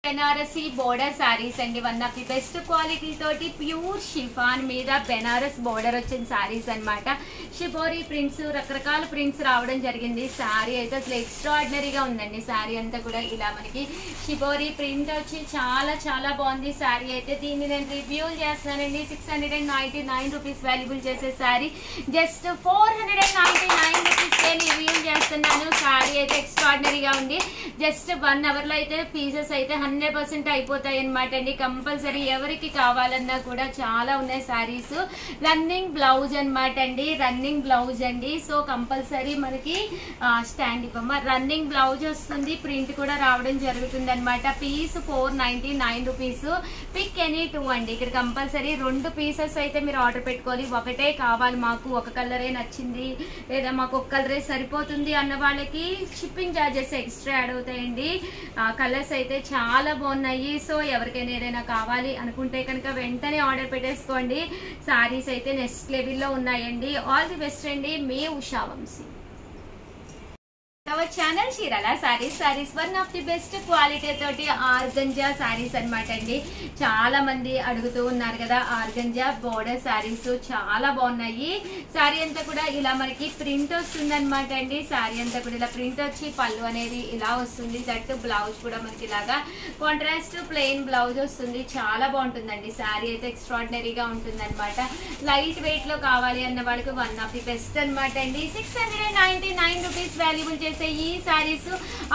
Banarasi border saris అండి. One of the best quality తోటి pure chiffon మీద బెనారస్ బోర్డర్ వచ్చిన సారీస్ అన్నమాట. షిబోరీ ప్రింట్స్, రకరకాల ప్రింట్స్ రావడం జరిగింది. సారీ అయితే అసలు ఎక్స్ట్రాడినరీగా ఉందండి. సారీ అంతా కూడా ఇలా మనకి షిబోరీ ప్రింట్ వచ్చి చాలా చాలా బాగుంది. సారీ అయితే దీన్ని నేను రివ్యూ చేస్తున్నానండి. 699 రూపీస్ వాల్యుబుల్ చేసే సారీ జస్ట్ 499 రూపీస్కే రివ్యూ చేస్తున్నాను. సారీ అయితే ఎక్స్ట్రాడినరీగా ఉంది. జస్ట్ 1 అవర్లో అయితే పీసెస్ అయితే 100% అయిపోతాయి అనమాట అండి. కంపల్సరీ ఎవరికి కావాలన్నా కూడా చాలా ఉన్నాయి సారీస్. రన్నింగ్ బ్లౌజ్ అనమాట అండి, రన్నింగ్ బ్లౌజ్ అండి. సో కంపల్సరీ మనకి స్టాండ్ ఇవ్వమ్మ రన్నింగ్ బ్లౌజ్ వస్తుంది. ప్రింట్ కూడా రావడం జరుగుతుంది అనమాట. Piece 499 rupees. పిక్ ఎనీ 2 అండి. ఇక్కడ కంపల్సరీ 2 పీసెస్ అయితే మీరు ఆర్డర్ పెట్టుకోవాలి. ఒకటే కావాలి మాకు, ఒక కలరే నచ్చింది లేదా మాకు ఒక కలరే సరిపోతుంది అన్న వాళ్ళకి షిప్పింగ్ ఛార్జెస్ ఎక్స్ట్రా యాడ్ అవుతాయండి. కలర్స్ అయితే చాలా బాగున్నాయి. సో ఎవరికైనా ఏదైనా కావాలి అనుకుంటే కనుక వెంటనే ఆర్డర్ పెట్టేసుకోండి. సారీస్ అయితే నెక్స్ట్ లెవెల్లో ఉన్నాయండి. ఆల్ ది బెస్ట్ అండి. మీ Usha Vamshi. Our channel Chirala saris one of the best quality తోటి ఆర్గంజా సారీస్ అనమాట అండి. చాలా మంది అడుగుతూ ఉన్నారు కదా, ఆర్గంజా బోర్డర్ సారీస్ చాలా బాగున్నాయి. సారీ అంతా కూడా ఇలా మనకి ప్రింట్ వస్తుంది అనమాట అండి. సారీ అంతా కూడా ఇలా ప్రింట్ వచ్చి పళ్ళు అనేది ఇలా వస్తుంది. దట్ బ్లౌజ్ కూడా మనకి ఇలాగా కాంట్రాస్ట్ ప్లెయిన్ బ్లౌజ్ వస్తుంది. చాలా బాగుంటుందండి. సారీ అయితే ఎక్స్ట్రాడినరీగా ఉంటుంది అనమాట. లైట్ వెయిట్ లో కావాలి అన్న వాళ్ళకి వన్ ఆఫ్ ది బెస్ట్ అనమాట అండి. 699 రూపీస్ వాల్యుబుల్ చేసే ఈ సారీస్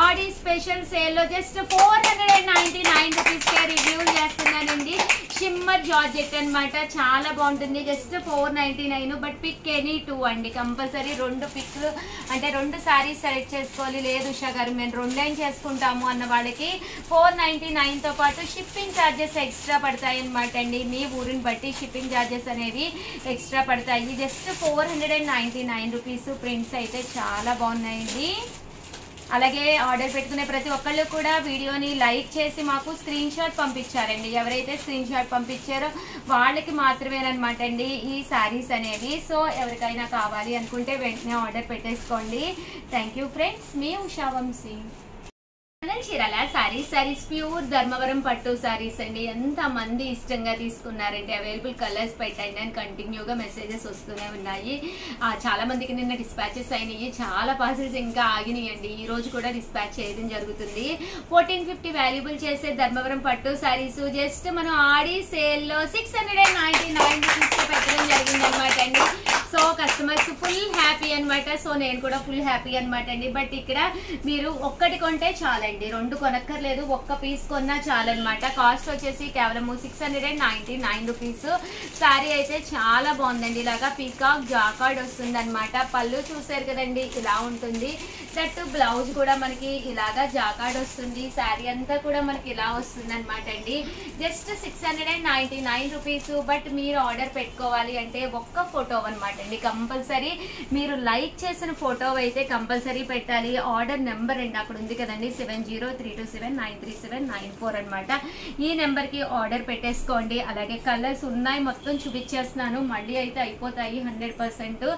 ఆడి స్పెషల్ సేల్ లో జస్ట్ 499 రూపీస్ కే రివ్యూ చేస్తున్నానండి. షిమ్మర్ జార్జెట్ అనమాట, చాలా బాగుంటుంది. జస్ట్ 499. బట్ పిక్ ఎనీ 2 అండి. కంపల్సరీ 2 పిక్ అంటే 2 సారీస్ సెలెక్ట్ చేసుకోవాలి. లేదు ఉషా గారు మేము 2 చేసుకుంటాము అన్న వాళ్ళకి 499 తో పాటు షిప్పింగ్ ఛార్జెస్ ఎక్స్ట్రా పడతాయి అనమాట అండి. మీ ఊరిని బట్టి షిప్పింగ్ ఛార్జెస్ అనేవి ఎక్స్ట్రా పడతాయి. Just 499 rupees. ప్రింట్స్ అయితే చాలా బాగున్నాయండి. అలాగే ఆర్డర్ పెట్టుకునే ప్రతి ఒక్కళ్ళు కూడా వీడియోని లైక్ చేసి మాకు స్క్రీన్ షాట్ పంపించారండి. ఎవరైతే స్క్రీన్ షాట్ పంపించారో వాళ్ళకి మాత్రమేనమాట అండి ఈ సారీస్ అనేవి. సో ఎవరికైనా కావాలి అనుకుంటే వెంటనే ఆర్డర్ పెట్టేసుకోండి. Thank you friends. మీ ఉషా వంశీ. చీరాల సారీస్ ప్యూర్ ధర్మవరం పట్టు సారీస్ అండి. ఎంత మంది ఇష్టంగా తీసుకున్నారండి. అవైలబుల్ కలర్స్ పెట్టండి అని కంటిన్యూగా మెసేజెస్ వస్తూనే ఉన్నాయి. చాలా మందికి నిన్న డిస్పాచెస్ అయినాయి. చాలా పార్సల్స్ ఇంకా ఆగినాయండి. ఈ రోజు కూడా డిస్పాచ్ చేయడం జరుగుతుంది. 1450 వాల్యుబుల్ చేసే ధర్మవరం పట్టు సారీస్ జస్ట్ మనం ఆడి సేల్ లో 699 రూపీస్ పెట్టడం జరిగింది అనమాట అండి. సో కస్టమర్స్ ఫుల్ హ్యాపీ అనమాట. సో నేను కూడా ఫుల్ హ్యాపీ అనమాట అండి. బట్ ఇక్కడ మీరు ఒక్కటి కొంటే చాలండి, 2 కొనక్కర్లేదు. ఒక్క పీస్ కొన్నా చాలన్నమాట. కాస్ట్ వచ్చేసి కేవలం 699 రూపీస్. సారీ అయితే చాలా బాగుందండి. ఇలాగా పీకాక్ జాకార్డ్ వస్తుంది అనమాట. పళ్ళు చూసారు కదండి, ఇలా ఉంటుంది. దట్ బ్లౌజ్ కూడా మనకి ఇలాగా జాకార్డ్ వస్తుంది. సారీ అంతా కూడా మనకి ఇలా వస్తుంది అనమాట అండి. Just 699 rupees. బట్ మీరు ఆర్డర్ పెట్టుకోవాలి అంటే ఒక్క ఫోటో అనమాట అండి. కంపల్సరీ మీరు లైక్ చేసిన ఫోటో అయితే కంపల్సరీ పెట్టాలి. ఆర్డర్ నెంబర్ అండి అక్కడ ఉంది కదండి, 7032793794 అనమాట. ఈ నెంబర్ కి ఆర్డర్ పెట్టేసుకోండి. అలాగే కలర్స్ ఉన్నాయి, మొత్తం చూపించేస్తున్నాను. మళ్ళీ అయితే అయిపోతాయి 100%.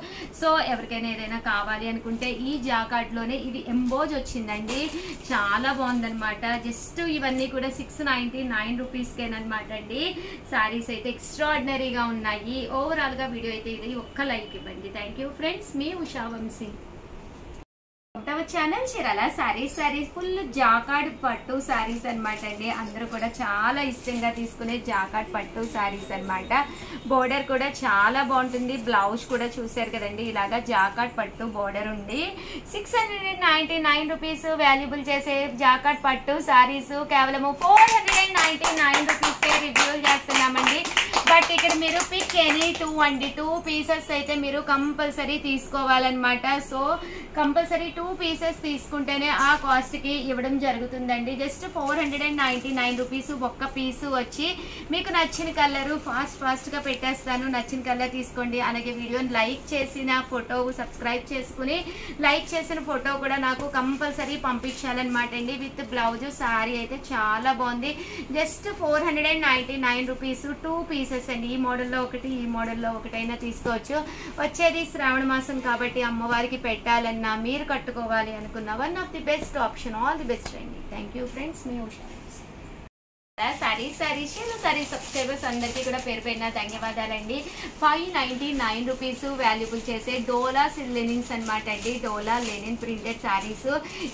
సో ఎవరికైనా ఏదైనా కావాలి అనుకుంటే ఈ జాకార్డ్ లోనే ఇది ఎంబోజ్ వచ్చిందండి. చాలా బాగుందనమాట. జస్ట్ ఇవన్నీ కూడా 699 రూపీస్కేనమాట అండి. సారీస్ అయితే ఎక్స్ట్రాడినరీగా ఉన్నాయి. ఓవరాల్ గా వీడియో అయితే ఇది ఒక్క లైక్ ఇవ్వండి. Thank you friends. మీ Usha Vamshi. Channel Chirala sarees full jacquard పట్టు సారీస్ అనమాట అండి. అందరూ కూడా చాలా ఇష్టంగా తీసుకునే జాకార్డ్ పట్టు సారీస్ అనమాట. బోర్డర్ కూడా చాలా బాగుంటుంది. బ్లౌజ్ కూడా చూసారు కదండి, ఇలాగా జాకార్డ్ పట్టు బోర్డర్ ఉంది. 699 రూపీస్ వాల్యుబుల్ చేసే జాకార్డ్ పట్టు సారీస్ కేవలం 499 రూపీస్కే రివ్యూ చేస్తున్నామండి. బట్ ఇక్కడ మీరు పిక్ ఎనీ 2 అండి. 2 పీసెస్ అయితే మీరు కంపల్సరీ తీసుకోవాలన్నమాట. సో కంపల్సరీ 2 పీసెస్ తీసుకుంటేనే ఆ కాస్ట్ కి ఇవ్వడం జరుగుతుందండి. Just 499 rupees. ఒక్క పీసు వచ్చి మీకు నచ్చిన కలర్ ఫాస్ట్ గా పెట్టేస్తాను. నచ్చిన కలర్ తీసుకోండి. అలాగే వీడియోని లైక్ చేసిన ఫోటో సబ్స్క్రైబ్ చేసుకుని లైక్ చేసిన ఫోటో కూడా నాకు కంపల్సరీ పంపించాలన్నమాట అండి. With blouse. సారీ అయితే చాలా బాగుంది. Just 499 rupees. 2 పీసెస్ అండి. ఈ మోడల్లో ఒకటి, ఈ మోడల్లో ఒకటైనా తీసుకోవచ్చు. వచ్చేది శ్రావణ మాసం కాబట్టి అమ్మవారికి పెట్టాలన్నా మీరు కట్టుకోవాలి అనుకున్న one of the best option. All the best అండి. Thank you friends. మీ ఉషా. సారీ సబ్స్క్రైబర్స్ అందరికీ కూడా పేరు పేరున ధన్యవాదాలండి. 599 రూపీస్ వాల్యుబుల్ చేసే డోలా లెనిన్స్ అనమాట అండి. డోలా లెనిన్ ప్రింటెడ్ సారీస్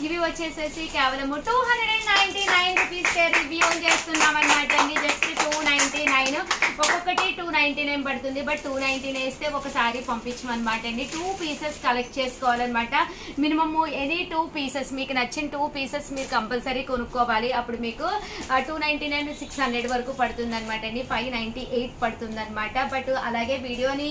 ఇవి వచ్చేసేసి కేవలం 299 రూపీస్ రివ్యూ చేస్తున్నాం అనమాట అండి. జస్ట్ 299, ఒక్కొక్కటి 299 పడుతుంది. బట్ 299 వేస్తే ఒక సారీ పంపించమన్నమాట అండి. 2 పీసెస్ కలెక్ట్ చేసుకోవాలన్నమాట. మినిమమ్ ఎనీ 2 పీసెస్ మీకు నచ్చిన 2 పీసెస్ మీరు కంపల్సరీ కొనుక్కోవాలి. అప్పుడు మీకు 299 600 వరకు పడుతుంది అనమాట అండి. 598 పడుతుంది అనమాట. బట్ అలాగే వీడియోని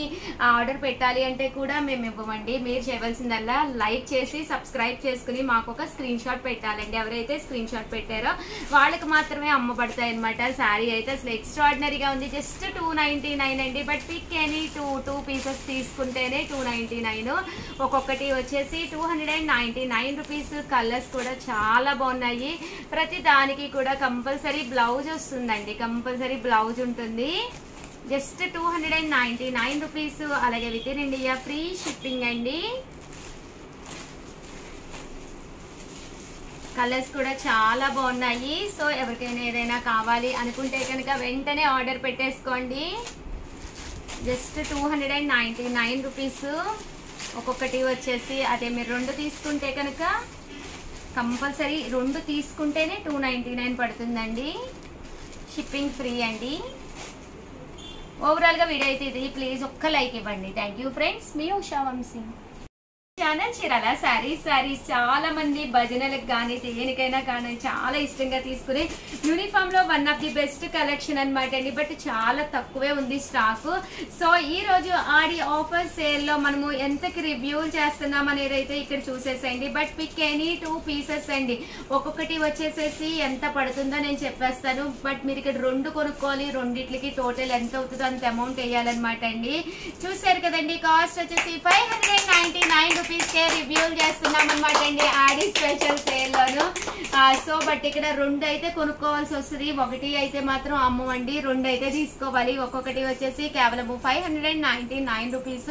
ఆర్డర్ పెట్టాలి అంటే కూడా మేము ఇవ్వమండి. మీరు చేయవలసిందల్లా లైక్ చేసి సబ్స్క్రైబ్ చేసుకుని మాకు ఒక స్క్రీన్ షాట్ పెట్టాలండి. ఎవరైతే స్క్రీన్ షాట్ పెట్టారో వాళ్ళకి మాత్రమే అమ్మబడతాయి అనమాట. శారీ అయితే అసలు ఎక్స్ట్రాడినరీగా ఉంది. జస్ట్ 299 అండి. బట్ పిక్ ఎనీ 2 పీసెస్ తీసుకుంటేనే 299. ఒక్కొక్కటి వచ్చేసి 299 రూపీస్. కలర్స్ కూడా చాలా బాగున్నాయి. ప్రతి దానికి కూడా కంపల్సరీ బ్లౌజ్ వస్తుందండి. కంపల్సరీ బ్లౌజ్ ఉంటుంది. Just 299 rupees. అలాగే with in India free shipping అండి. కలర్స్ కూడా చాలా బాగున్నాయి. సో ఎవరికైనా ఏదైనా కావాలి అనుకుంటే కనుక వెంటనే ఆర్డర్ పెట్టేసుకోండి. Just 299 rupees. ఒక్కొక్కటి వచ్చేసి అదే మీరు 2 తీసుకుంటే కనుక కంపల్సరీ 2 తీసుకుంటేనే 299 పడుతుందండి. షిప్పింగ్ ఫ్రీ అండి. ఓవరాల్గా వీడియో అయితే ఇది. ప్లీజ్ ఒక్క లైక్ ఇవ్వండి. Thank you friends. మీ ఉషా వంశీ. ఛానల్ చీరాల సారీస్ చాలా మంది భజనలకు కానీ దేనికైనా కానీ చాలా ఇష్టంగా తీసుకునే యూనిఫామ్ లో one of the best collection అనమాట అండి. బట్ చాలా తక్కువే ఉంది స్టాక్. సో ఈ రోజు ఆడి ఆఫర్ సేల్ లో మనము ఎంతకి రివ్యూలు చేస్తున్నాం అనేది అయితే ఇక్కడ చూసేసేయండి. బట్ పిక్ ఎనీ 2 పీసెస్ అండి. ఒక్కొక్కటి వచ్చేసేసి ఎంత పడుతుందో నేను చెప్పేస్తాను. బట్ మీరు ఇక్కడ 2 కొనుక్కోవాలి. రెండిట్లకి టోటల్ ఎంత అవుతుందో అంత అమౌంట్ వేయాలన్నమాట అండి. చూసారు కదండి. కాస్ట్ వచ్చేసి 599 రూపీస్ కే రివ్యూలు చేస్తున్నాం అనమాట అండి ఆడి స్పెషల్ సేల్ లోను. సో బట్ ఇక్కడ 2 అయితే కొనుక్కోవాల్సి వస్తుంది. 1 అయితే మాత్రం అమ్మవండి. 2 అయితే తీసుకోవాలి. ఒక్కొక్కటి వచ్చేసి కేవలం 599 రూపీస్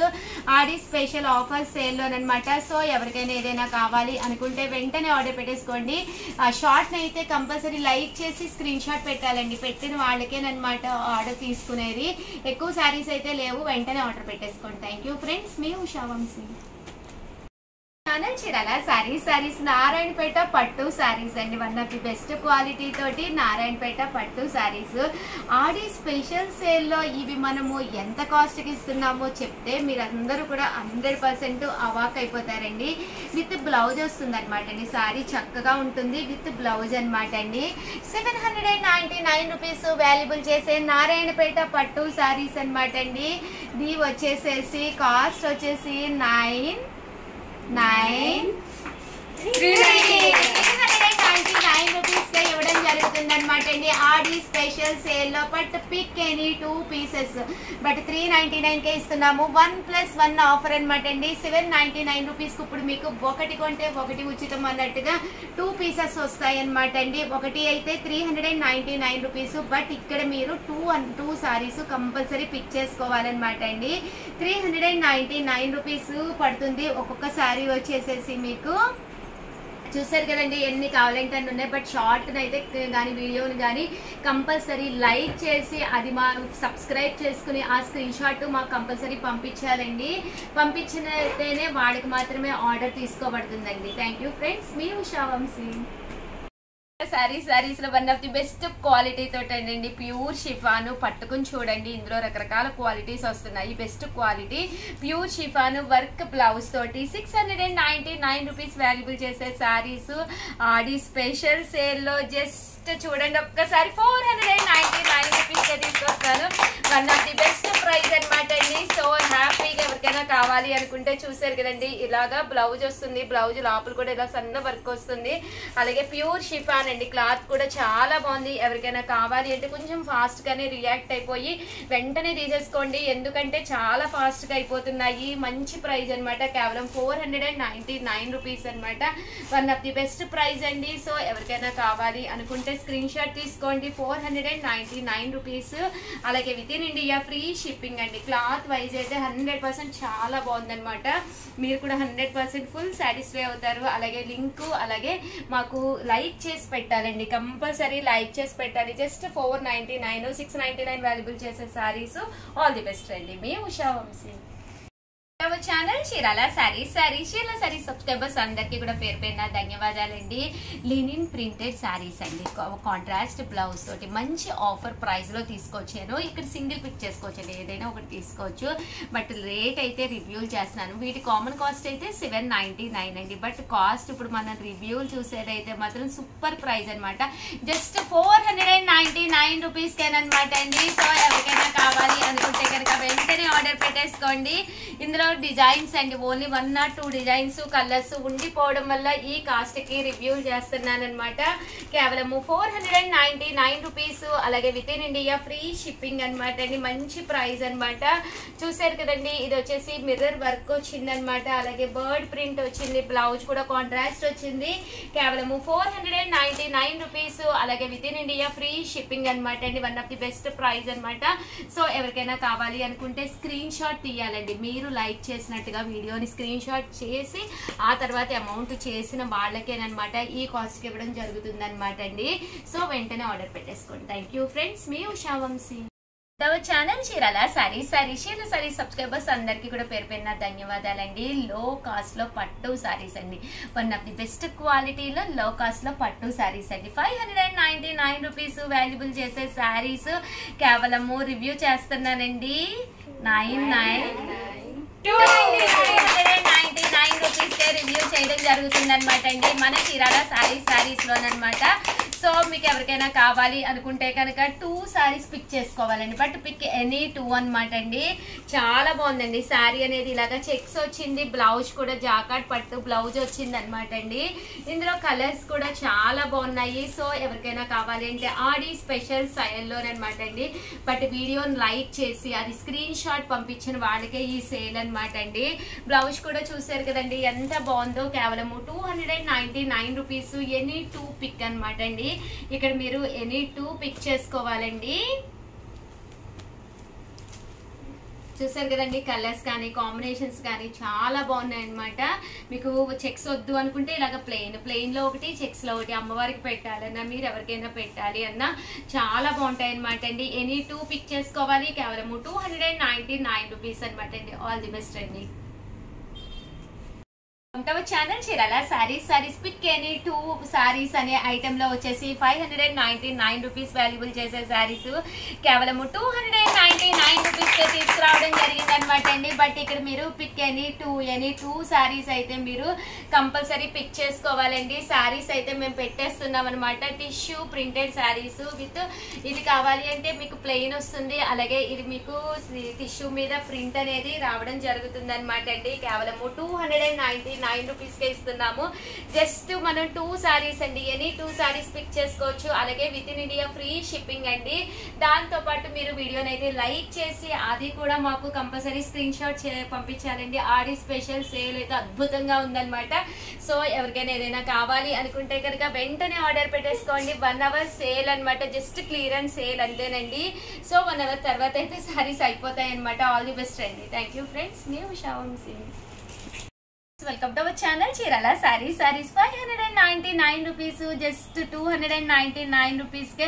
ఆడి స్పెషల్ ఆఫర్ సేల్ లోనమాట. సో ఎవరికైనా ఏదైనా కావాలి అనుకుంటే వెంటనే ఆర్డర్ పెట్టేసుకోండి. షార్ట్ అయితే కంపల్సరీ లైక్ చేసి స్క్రీన్ షాట్ పెట్టాలండి. పెట్టిన వాళ్ళకేనమాట ఆర్డర్ తీసుకునేది. ఎక్కువ శారీస్ అయితే లేవు. వెంటనే ఆర్డర్ పెట్టేసుకోండి. Thank you friends. మీ ఉషా వంశీ. ఛానల్ చీరాల సారీస్ నారాయణపేట పట్టు సారీస్ అండి. One of the best quality తోటి నారాయణపేట పట్టు సారీస్ ఆడి స్పెషల్ సేల్ లో ఇవి మనము ఎంత కాస్ట్ కి ఇస్తున్నామో చెప్తే మీరందరూ కూడా 100% అవాక్ అయిపోతారండి. విత్ బ్లౌజ్ వస్తుంది అనమాట అండి. సారీ చక్కగా ఉంటుంది విత్ బ్లౌజ్ అనమాట అండి. 799 రూపీస్ వాల్యుబుల్ చేసే నారాయణపేట పట్టు సారీస్ అనమాట అండి. ఇది వచ్చేసేసి కాస్ట్ వచ్చేసి 399 రూపీస్ గా ఇవ్వడం జరుగుతుంది అనమాట అండి ఆడి స్పెషల్ సేల్ లో. But pick any 2 pieces. But 399 కే ఇస్తున్నాము. 1+1 ఆఫర్ అనమాట అండి. 799 రూపీస్ కు ఇప్పుడు మీకు 1 కొంటే 1 ఉచితం అన్నట్టుగా 2 పీసెస్ వస్తాయి అనమాట అండి. 1 అయితే 399 రూపీస్. బట్ ఇక్కడ మీరు 2 సారీస్ కంపల్సరీ పిక్ చేసుకోవాలన్నమాట అండి. 399 రూపీస్ పడుతుంది. ఒక్కొక్క సారీ వచ్చేసేసి మీకు చూసారు కదండి ఎన్ని కావాలంటే అన్ని ఉన్నాయి. బట్ షార్ట్ అయితే కానీ వీడియోని కానీ కంపల్సరీ లైక్ చేసి అది మా సబ్స్క్రైబ్ చేసుకుని ఆ స్క్రీన్ షాట్ మాకు కంపల్సరీ పంపించాలండి. పంపించినైతేనే వాళ్ళకి మాత్రమే ఆర్డర్ తీసుకోబడుతుందండి. Thank you friends. మీ ఉషా వంశీ. సారీస్ లో one of the best quality తోటండి. ప్యూర్ షిఫాను పట్టుకుని చూడండి. ఇందులో రకరకాల క్వాలిటీస్ వస్తున్నాయి. Best quality pure chiffon work blouse తోటి 699 రూపీస్ వాల్యుబుల్ చేసే సారీస్ ఆడి స్పెషల్ సేల్ లో జస్ట్ చూడండి ఒక్కసారి 499 రూపీస్ తీసుకొస్తాను. One of the best price అనమాట అండి. సో హ్యాపీగా ఎవరికైనా కావాలి అనుకుంటే చూసారు కదండి ఇలాగా బ్లౌజ్ వస్తుంది. బ్లౌజ్ లోపల కూడా ఇలా సన్న వర్క్ వస్తుంది. అలాగే ప్యూర్ షిఫాన్ అండి. క్లాత్ కూడా చాలా బాగుంది. ఎవరికైనా కావాలి అంటే కొంచెం ఫాస్ట్ గానే రియాక్ట్ అయిపోయి వెంటనే తీసేసుకోండి. ఎందుకంటే చాలా ఫాస్ట్ గా అయిపోతున్నాయి. మంచి ప్రైస్ అనమాట. కేవలం 499 రూపీస్ అనమాట. One of the best price అండి. సో ఎవరికైనా కావాలి అనుకుంటే స్క్రీన్ షాట్ తీసుకోండి. 499 రూపీస్. అలాగే with in in India free shipping అండి. క్లాత్ వైజ్ అయితే 100% చాలా బాగుందనమాట. మీరు కూడా 100% ఫుల్ సాటిస్ఫై అవుతారు. అలాగే లింక్ అలాగే మాకు లైక్ చేసి పెట్టాలండి, కంపల్సరీ లైక్ చేసి పెట్టాలి. జస్ట్ 499 699 వాల్యుబుల్ చేసే సారీస్. ఆల్ ది బెస్ట్ అండి. మీ ఉషా వంశీ. ఛానల్ చీరాల సారీస్ చీరాల సారీస్ సబ్స్క్రైబర్స్ అందరికీ కూడా పేరు పేరున ధన్యవాదాలండి. లినిన్ ప్రింటెడ్ సారీస్ అండి, కాంట్రాస్ట్ బ్లౌజ్ తోటి మంచి ఆఫర్ ప్రైస్ లో తీసుకొచ్చాను. ఇక్కడ సింగిల్ పిక్ చేసుకోవచ్చండి, ఏదైనా ఒకటి తీసుకోవచ్చు. బట్ రేట్ అయితే రివ్యూలు చేస్తున్నాను. వీటి కామన్ కాస్ట్ అయితే 799 అండి. బట్ కాస్ట్ ఇప్పుడు మనం రివ్యూలు చూసేదైతే మాత్రం సూపర్ ప్రైస్ అనమాట. జస్ట్ 499 రూపీస్కేనమాట అండి. సో ఎవరికైనా కావాలి అనుకుంటే కనుక వెంటనే ఆర్డర్ పెట్టేసుకోండి. ఇందులో డిజైన్స్ అండి, ఓన్లీ 1 or 2 డిజైన్స్ కలర్స్ ఉండిపోవడం వల్ల ఈ కాస్ట్ కి రివ్యూలు చేస్తున్నాను అనమాట. కేవలము 499 రూపీస్. అలాగే with in India free shipping అనమాట అండి. మంచి ప్రైస్ అనమాట. చూసారు కదండి, ఇది వచ్చేసి మిర్రర్ వర్క్ వచ్చింది అనమాట. అలాగే బర్డ్ ప్రింట్ వచ్చింది, బ్లౌజ్ కూడా కాంట్రాస్ట్ వచ్చింది. కేవలము 499 రూపీస్. అలాగే with in India free shipping అనమాట అండి. One of the best price అనమాట. సో ఎవరికైనా కావాలి అనుకుంటే స్క్రీన్ షాట్ తీయాలండి. మీరు లైక్ చేసినట్టుగా వీడియోని స్క్రీన్ షాట్ చేసి ఆ తర్వాత అమౌంట్ చేసిన వాళ్ళకేనమాట ఈ కాస్ట్ ఇవ్వడం జరుగుతుంది అనమాట అండి. సో వెంటనే ఆర్డర్ పెట్టేసుకోండి. Thank you friends. మీ ఉషా వంశీ. ఛానల్ చీరాల సారీస్ చీరాల సారీస్ సబ్స్క్రైబర్స్ అందరికీ కూడా పేరు పేరున ధన్యవాదాలండి. లో కాస్ట్ లో పట్టు సారీస్ అండి. వన్ ఆఫ్ ది బెస్ట్ క్వాలిటీలో లో కాస్ట్ లో పట్టు సారీస్ అండి. 599 రూపీస్ వాల్యుబుల్ చేసే సారీస్ కేవలము రివ్యూ చేస్తున్నానండి. 299 రూపీస్ రివ్యూ చేయడం జరుగుతుంది అనమాట అండి మన చీరాల సారీస్ లోనమాట. సో మీకు ఎవరికైనా కావాలి అనుకుంటే కనుక 2 సారీస్ పిక్ చేసుకోవాలండి. బట్ పిక్ ఎనీ 2 అనమాట అండి. చాలా బాగుందండి శారీ అనేది. ఇలాగా చెక్స్ వచ్చింది, బ్లౌజ్ కూడా జాకాట్ పట్టు బ్లౌజ్ వచ్చింది అనమాట అండి. ఇందులో కలర్స్ కూడా చాలా బాగున్నాయి. సో ఎవరికైనా కావాలి అంటే ఆడి స్పెషల్ సైల్లోనమాట అండి. బట్ వీడియోని లైక్ చేసి అది స్క్రీన్ షాట్ పంపించిన వాళ్ళకే ఈ సేల్ అనమాట అండి. బ్లౌజ్ కూడా చూసారు కదండి ఎంత బాగుందో. కేవలము 299 రూపీస్. ఎనీ 2 పిక్ అనమాట అండి. ఇక్కడ మీరు ఎనీ 2 పిక్ చేసుకోవాలండి. చూసారు కదండి, కలర్స్ కానీ కాంబినేషన్స్ కానీ చాలా బాగున్నాయి అనమాట. మీకు చెక్స్ వద్దు అనుకుంటే ఇలాగ ప్లెయిన్ లో ఒకటి, చెక్స్ లో ఒకటి, అమ్మవారికి పెట్టాలన్నా మీరు ఎవరికైనా పెట్టాలి అన్నా చాలా బాగుంటాయి అనమాట అండి. ఎనీ 2 పిక్ చేసుకోవాలి. కేవలము 299 రూపీస్ అనమాట అండి. ఆల్ ది బెస్ట్ అండి. Channel Chirala saris pick any 2 saris అనే ఐటమ్ లో వచ్చేసి 599 రూపీస్ వాల్యుబుల్ చేసే సారీస్ కేవలము 299 రూపీస్ తీసుకురావడం జరిగింది అనమాట అండి. బట్ ఇక్కడ మీరు పిక్ ఎనీ 2 సారీస్ అయితే మీరు కంపల్సరీ పిక్ చేసుకోవాలండి. సారీస్ అయితే మేము పెట్టేస్తున్నాం అనమాట. టిష్యూ ప్రింటెడ్ సారీస్ విత్ ఇది కావాలి అంటే మీకు ప్లెయిన్ వస్తుంది. అలాగే ఇది మీకు టిష్యూ మీద ప్రింట్ అనేది రావడం జరుగుతుంది అనమాట అండి. కేవలము 299 రూపీస్ కే ఇస్తున్నాము. జస్ట్ మనం 2 సారీస్ అండి, ఎనీ 2 సారీస్ పిక్ చేసుకోవచ్చు. అలాగే with in India free shipping అండి. దాంతో పాటు మీరు వీడియోని అయితే లైక్ చేసి అది కూడా మాకు కంపల్సరీ స్క్రీన్ షాట్ పంపించాలండి. ఆడి స్పెషల్ సేల్ అయితే అద్భుతంగా ఉందన్నమాట. సో ఎవరికైనా ఏదైనా కావాలి అనుకుంటే కనుక వెంటనే ఆర్డర్ పెట్టేసుకోండి. 1 hour సేల్ అనమాట, జస్ట్ క్లియరెన్స్ సేల్ అంతేనండి. సో 1 hour తర్వాత అయితే సారీస్ అయిపోతాయి అనమాట. ఆల్ ది బెస్ట్ అండి. Thank you friends. మీ Usha Vamshi. Welcome to our channel Chirala saris 599 rupees. Just 299 rupees కే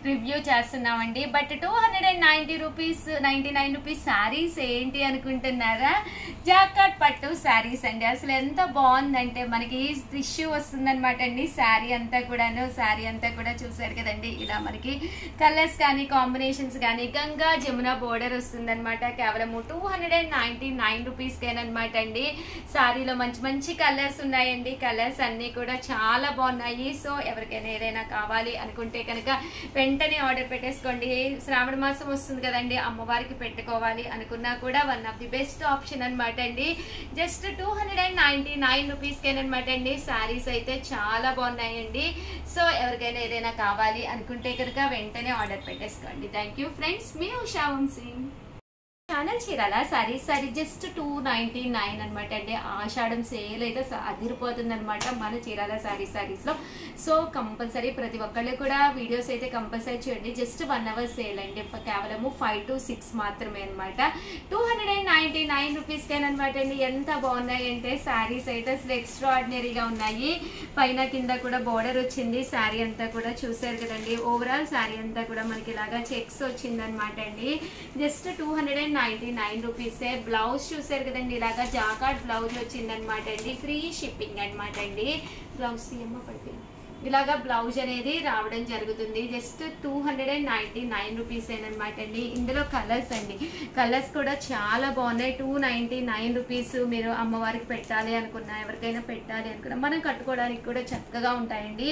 రివ్యూ చేస్తున్నామండి. బట్ 299 రూపీస్ సారీస్ ఏంటి అనుకుంటున్నారా? జాకాట్ పట్టు సారీస్ అండి. అసలు ఎంత బాగుందంటే మనకి టిష్యూ వస్తుందన్నమాట అండి. శారీ అంతా కూడా చూసారు కదండి. ఇలా మనకి కలర్స్ కానీ కాంబినేషన్స్ కానీ గంగా జమున బోర్డర్ వస్తుందన్నమాట. కేవలము 299 రూపీస్ కేనమాట అండి. శారీలో మంచి కలర్స్ ఉన్నాయండి. కలర్స్ అన్ని కూడా చాలా బాగున్నాయి. సో ఎవరికైనా ఏదైనా కావాలి అనుకుంటే కనుక వెంటనే ఆర్డర్ పెట్టేసుకోండి. శ్రావణ మాసం వస్తుంది కదండి, అమ్మవారికి పెట్టుకోవాలి అనుకున్నా కూడా one of the best option అనమాట అండి. జస్ట్ 299 రూపీస్ కేనమాట అండి. శారీస్ అయితే చాలా బాగున్నాయండి. సో ఎవరికైనా ఏదైనా కావాలి అనుకుంటే కనుక వెంటనే ఆర్డర్ పెట్టేసుకోండి. Thank you friends. మీ ఉషా వంశీ. ఛానల్ చీరాల సారీస్ జస్ట్ 299 అనమాట అండి. ఆషాఢం సేల్ అయితే అదిరిపోతుంది అనమాట మన చీరాల సారీస్ లో. సో కంపల్సరీ ప్రతి ఒక్కళ్ళు కూడా వీడియోస్ అయితే కంపల్సరీ చూడండి. జస్ట్ 1 hour సేల్ అండి, కేవలము 5 to 6 మాత్రమే అనమాట. 299 రూపీస్కేనమాట అండి. ఎంత బాగున్నాయి అంటే శారీస్ అయితే అసలు ఎక్స్ట్రాడినరీగా ఉన్నాయి. పైన కింద కూడా బోర్డర్ వచ్చింది. శారీ అంతా కూడా చూసారు కదండి. ఓవరాల్ శారీ అంతా కూడా మనకి ఇలాగా చెక్స్ వచ్చింది అనమాట అండి. జస్ట్ 299 రూపీసే. బ్లౌజ్ చూసారు కదండి, ఇలాగా జాకార్డ్ బ్లౌజ్ వచ్చిందనమాట అండి. ఫ్రీ షిప్పింగ్ అనమాట అండి. బ్లౌజ్ పడిపోయింది. ఇలాగా బ్లౌజ్ అనేది రావడం జరుగుతుంది. జస్ట్ 299 రూపీస్ అనమాట అండి. ఇందులో కలర్స్ అండి, కలర్స్ కూడా చాలా బాగున్నాయి. 299 రూపీస్. మీరు అమ్మవారికి పెట్టాలి అనుకున్నా, ఎవరికైనా పెట్టాలి అనుకున్నా, మనం కట్టుకోవడానికి కూడా చక్కగా ఉంటాయండి.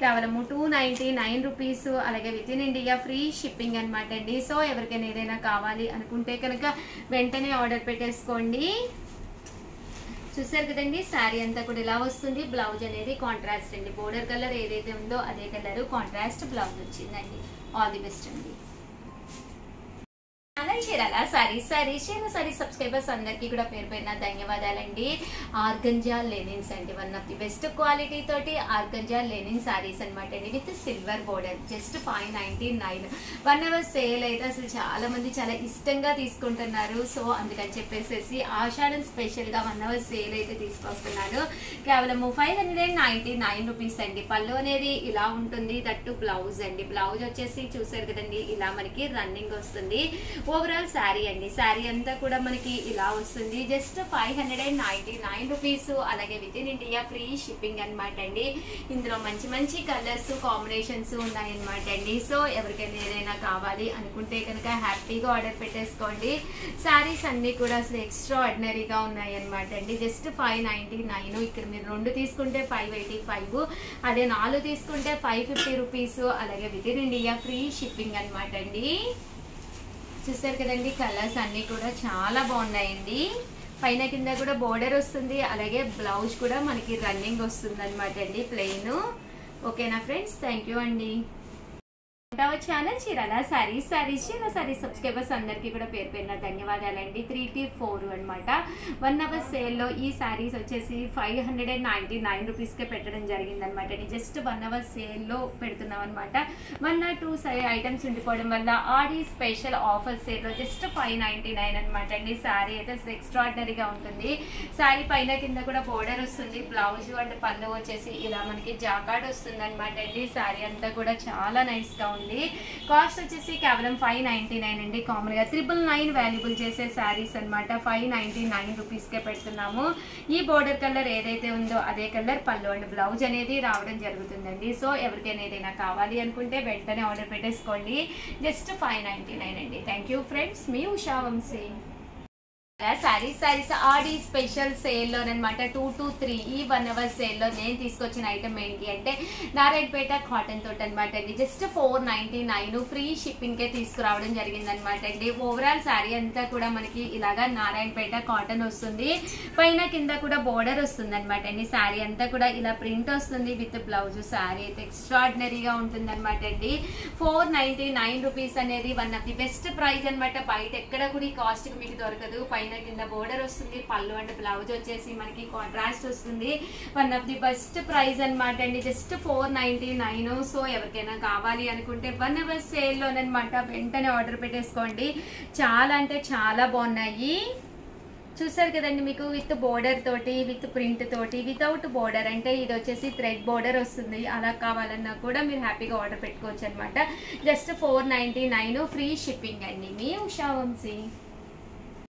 కేవలము 299 రూపీస్. అలాగే with in India free shipping అనమాట అండి. సో ఎవరికైనా ఏదైనా కావాలి అనుకుంటే కనుక వెంటనే ఆర్డర్ పెట్టేసుకోండి. చూసారు కదండి, శారీ అంతా కూడా ఇలా వస్తుంది. బ్లౌజ్ అనేది కాంట్రాస్ట్ అండి. బోర్డర్ కలర్ ఏదైతే ఉందో అదే కలర్ కాంట్రాస్ట్ బ్లౌజ్ వచ్చిందండి. ఆల్ ది బెస్ట్ అండి. చీరాల సారీస్ సబ్స్క్రైబర్స్ అందరికీ కూడా పేరు పేరున ధన్యవాదాలండి. ఆర్గంజా లెనిన్స్ అండి, one of the best quality తోటి ఆర్గంజా లెనిన్ సారీస్ అనమాట అండి. With silver border. Just 599. 1 hour sale అయితే అసలు చాలా మంది చాలా ఇష్టంగా తీసుకుంటున్నారు. సో అందుకని చెప్పేసి ఆషాఢం స్పెషల్ గా 1 hour సేల్ అయితే తీసుకొస్తున్నాను. కేవలము 599 రూపీస్ అండి. పళ్ళు అనేది ఇలా ఉంటుంది. దట్టు బ్లౌజ్ అండి. బ్లౌజ్ వచ్చేసి చూసారు కదండి, ఇలా మనకి రన్నింగ్ వస్తుంది. ఓవరాల్ శారీ అండి, శారీ అంతా కూడా మనకి ఇలా వస్తుంది. Just 599 rupees. అలాగే with in India free shipping అనమాట అండి. ఇందులో మంచి మంచి కలర్స్ కాంబినేషన్స్ ఉన్నాయన్నమాట అండి. సో ఎవరికైనా ఏదైనా కావాలి అనుకుంటే కనుక హ్యాపీగా ఆర్డర్ పెట్టేసుకోండి. శారీస్ అన్ని కూడా అసలు ఎక్స్ట్రా ఆర్డినరీగా ఉన్నాయి అనమాట అండి. జస్ట్ 599. ఇక్కడ మీరు 2 తీసుకుంటే 585, అదే 4 తీసుకుంటే 550 రూపీస్. అలాగే with in India free shipping అనమాట అండి. చూసారు కదండి, కలర్స్ అన్ని కూడా చాలా బాగున్నాయండి. పైన కింద కూడా బోర్డర్ వస్తుంది. అలాగే బ్లౌజ్ కూడా మనకి రన్నింగ్ వస్తుంది అనమాట అండి, ప్లెయిన్. ఓకేనా ఫ్రెండ్స్, థ్యాంక్ యూ అండి. ఛానల్ చీరాల సారీస్ సబ్స్క్రైబర్స్ అందరికీ కూడా పేరు పేరున ధన్యవాదాలండి. 3 to 4 అనమాట. 1 hour సేల్లో ఈ శారీస్ వచ్చేసి 599 రూపీస్కే పెట్టడం జరిగింది అనమాట అండి. జస్ట్ 1 hour సేల్లో పెడుతున్నాం అనమాట. 1 or 2 ఐటమ్స్ ఉండిపోవడం వల్ల ఆడి స్పెషల్ ఆఫర్ సేల్లో జస్ట్ 599 అనమాట అండి. శారీ అయితే అసలు ఎక్స్ట్రాడినరీగా ఉంటుంది. శారీ పైన కింద కూడా బోర్డర్ వస్తుంది. బ్లౌజ్ అండ్ పళ్ళు వచ్చేసి ఇలా మనకి జాకార్డ్ వస్తుంది అనమాట అండి. శారీ అంతా కూడా చాలా నైస్ గా ఉంది. కాస్ట్ వచ్చేసి కేవలం 599 అండి. కామన్ గా 999 వాల్యుబుల్ చేసే శారీస్ అనమాట. 599 రూపీస్కే పెడుతున్నాము. ఈ బోర్డర్ కలర్ ఏదైతే ఉందో అదే కలర్ పళ్ళు అండ్ బ్లౌజ్ అనేది రావడం జరుగుతుందండి. సో ఎవరికైనా ఏదైనా కావాలి అనుకుంటే వెంటనే ఆర్డర్ పెట్టేసుకోండి. జస్ట్ 599 అండి. థ్యాంక్ యూ ఫ్రెండ్స్, మీ ఉషా వంశీ. సారీస్ ఆడి స్పెషల్ సేల్ లోనమాట 2 to 3 ఈ 1 hour సేల్ లో నేను తీసుకొచ్చిన ఐటమ్ ఏంటి అంటే నారాయణపేట కాటన్ తోటి అనమాట అండి. జస్ట్ 499 ఫ్రీ షిప్పింగ్ కే తీసుకురావడం జరిగింది అనమాట అండి. ఓవరాల్ శారీ అంతా కూడా మనకి ఇలాగా నారాయణపేట కాటన్ వస్తుంది. పైన కింద కూడా బోర్డర్ వస్తుంది అనమాట అండి. శారీ అంతా కూడా ఇలా ప్రింట్ వస్తుంది విత్ బ్లౌజ్. శారీ అయితే ఎక్స్ట్రాడినరీగా ఉంటుంది అనమాట అండి. 499 రూపీస్ అనేది one of the best price అనమాట. బయట ఎక్కడ కూడా ఈ కాస్ట్ మీకు దొరకదు. పైన కింద బోర్డర్ వస్తుంది. పళ్ళు అంటే బ్లౌజ్ వచ్చేసి మనకి కాంట్రాస్ట్ వస్తుంది. One of the best price అనమాట అండి. జస్ట్ 499. సో ఎవరికైనా కావాలి అనుకుంటే 1 hour సేల్ లోనమాట వెంటనే ఆర్డర్ పెట్టేసుకోండి. చాలా అంటే చాలా బాగున్నాయి. చూసారు కదండి, మీకు విత్ బోర్డర్ తోటి, విత్ ప్రింట్ తోటి, వితౌట్ బోర్డర్ అంటే ఇది వచ్చేసి థ్రెడ్ బోర్డర్ వస్తుంది. అలా కావాలన్నా కూడా మీరు హ్యాపీగా ఆర్డర్ పెట్టుకోవచ్చు అనమాట. జస్ట్ 499 ఫ్రీ షిప్పింగ్ అండి. మీ ఉషా వంశీ.